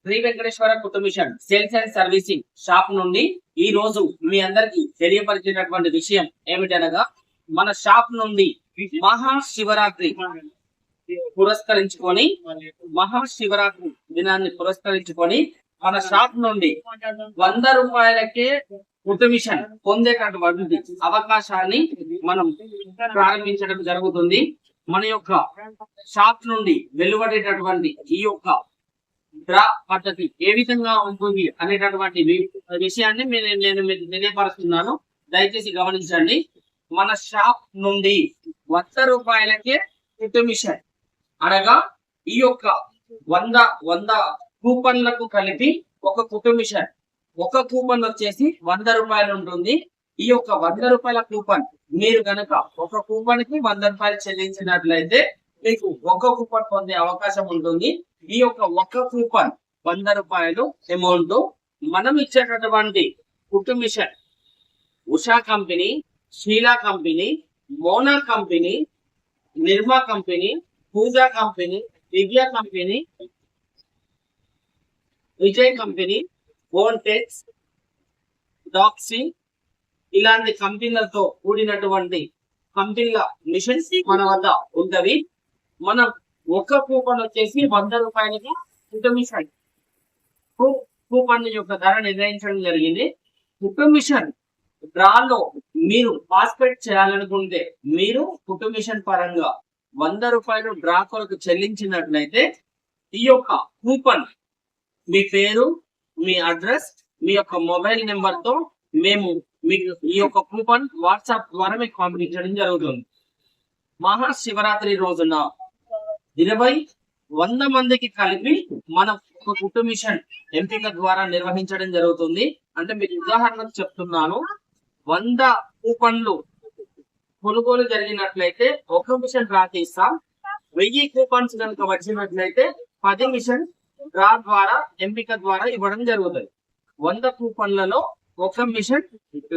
శ్రీ వెంకటేశ్వర కుట్టు machine sales and servicing shop నుండి ఈ రోజు మీ అందరికి తెలియపరిచినటువంటి విషయం ఏమిటనగా మన షాప్ నుండి మహాశివరాత్రి మహాశివరాత్రి దినాన్ని పురస్కరించుకొని మన షాప్ నుండి 100 రూపాయలకే కుట్టు మిషన్ పొందేటటువంటి అవకాశాన్ని మనం ప్రారంభించడం జరుగుతుంది. మన యొక్క షాప్ నుండి వెలువడేటటువంటి ఈ యొక్క డ్రా పద్ధతి ఏ విధంగా ఉంటుంది అనేటటువంటి విషయాన్ని నేను మీకు తెలియపరుస్తున్నాను. దయచేసి గమనించండి. మన షాప్ నుండి 100 రూపాయలకే కుట్టు మిషన్ అనగా ఈ యొక్క 100 కూపన్లకు కలిపి ఒక కుట్టు మిషన్, ఒక కూపన్ వచ్చేసి 100 రూపాయలు ఉంటుంది. ఈ యొక్క 100 రూపాయల కూపన్ మీరు కనుక ఒక కూపన్ కి 100 రూపాయలు చెల్లించినట్లయితే మీకు ఒక కూపన్ పొందే అవకాశం ఉంటుంది. ఈ యొక్క ఒక్క కూపన్ 100 రూపాయలు అమౌంట్. మనం ఇచ్చేటటువంటి కుట్టు machine Usha company, Sheela company, Mona company, Nirma company, Pooja company, Divya company, Vijay company, ఓన్టెక్స్, డాక్సీ ఇలాంటి కంపెనీలతో కూడినటువంటి కంపెనీల మిషన్స్ మన వద్ద ఉంటవి. మనం ఒక కూపన్ వచ్చేసి 100 రూపాయలకి కుట్టు మిషన్ కూపన్ యొక్క ధర నిర్ణయించడం జరిగింది. కుట్టు మిషన్ డ్రాలో మీరు పార్టిసిపేట్ చేయాలనుకుంటే మీరు కుట్టు మిషన్ పరంగా 100 రూపాయలు డ్రా కొరకు చెల్లించినట్లయితే ఈ యొక్క కూపన్ మీ పేరు, మీ అడ్రస్, మీ యొక్క మొబైల్ నెంబర్ తో మేము మీకు ఈ యొక్క కూపన్ వాట్సాప్ ద్వారా మీకు పంపించడం జరుగుతుంది. మహాశివరాత్రి రోజున 100 మందికి కలిపి మన ఒక కుట్టు మిషన్ ఎంపిక ద్వారా నిర్వహించడం జరుగుతుంది. అంటే మీకు ఉదాహరణకు చెప్తున్నాను. 100 కూపన్లు కొనుగోలు జరిగినట్లయితే ఒక మిషన్ డ్రా తీస్తాం. 1000 కూపన్స్ కనుక వచ్చినట్లయితే 10 మిషన్ డ్రా ద్వారా ఎంపిక ద్వారా ఇవ్వడం జరుగుతుంది. 100 కూపన్లలో ఒక మిషన్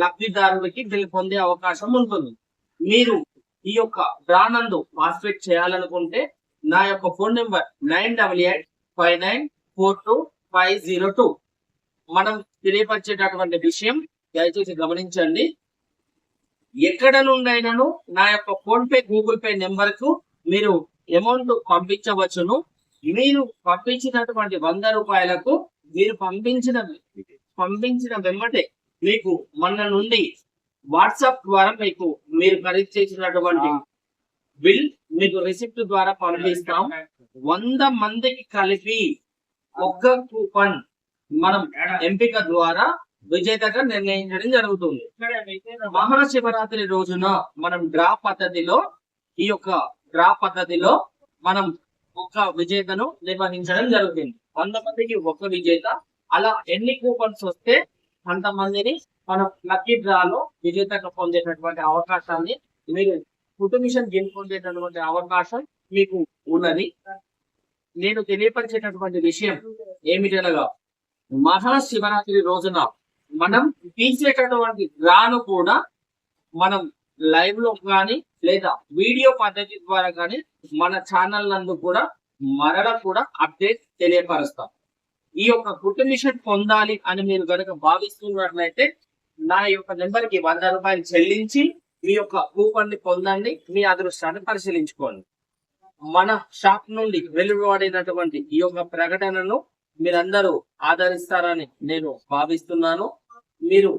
లబ్ధిదారుడికి పొందే అవకాశం ఉంటుంది. మీరు ఈ యొక్క డ్రా నందు పార్టిసిపేట్ చేయాలనుకుంటే నా యొక్క ఫోన్ నెంబర్ 9889422502. మనం తెలియపరిచేటటువంటి విషయం దయచేసి గమనించండి. ఎక్కడ నుండైనాను నా యొక్క phone pay, Google pay number కు మీరు అమౌంట్ పంపించవచ్చును. మీరు పంపించినటువంటి 100 రూపాయలకు మీరు పంపించిన వెంబటే మీకు మన నుండి వాట్సాప్ ద్వారా మీరు ఖరీదు చేసినటువంటి బిల్ మీకు రిసిప్ట్ ద్వారా పంపిస్తాం. 100 మందికి కలిపి ఒక్క కూపన్ మనం ఎంపిక ద్వారా విజేతగా నిర్ణయించడం జరుగుతుంది. మహాశివరాత్రి రోజున మనం డ్రా పద్ధతిలో ఈ యొక్క డ్రా పద్ధతిలో మనం ఒక విజేతను నిర్వహించడం జరుగుతుంది. 100 మందికి ఒక విజేత. అలా ఎన్ని కూపన్స్ వస్తే అంతమందిని మనం లక్కీ డ్రాలో విజేతగా పొందేటటువంటి అవకాశాన్ని, మీరు కుట్టు మిషన్ గెలుపొందేటటువంటి అవకాశం మీకు ఉన్నది. నేను తెలియపరిచేటటువంటి విషయం ఏమిటనగా మహాశివరాత్రి రోజున మనం తీసేటటువంటి డ్రాను కూడా మనం లైవ్ లో కానీ లేదా వీడియో పద్ధతి ద్వారా కానీ మన ఛానల్ నందు కూడా కూడా అప్డేట్ తెలియపరుస్తాం. ఈ యొక్క కుట్టు మిషన్ పొందాలి అని మీరు కనుక భావిస్తున్నట్లయితే నా యొక్క నెంబర్ కి 100 రూపాయలు చెల్లించి మీ యొక్క కూపన్ ని పొందండి. మీ అదృష్టాన్ని పరిశీలించుకోండి. మన షాప్ నుండి వెలువడినటువంటి ఈ యొక్క ప్రకటనను మీరందరూ ఆదరిస్తారని నేను భావిస్తున్నాను. మీరు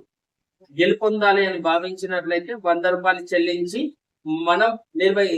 గెలుపొందాలి అని భావించినట్లయితే 100 రూపాయలు చెల్లించి మనం నిర్వహి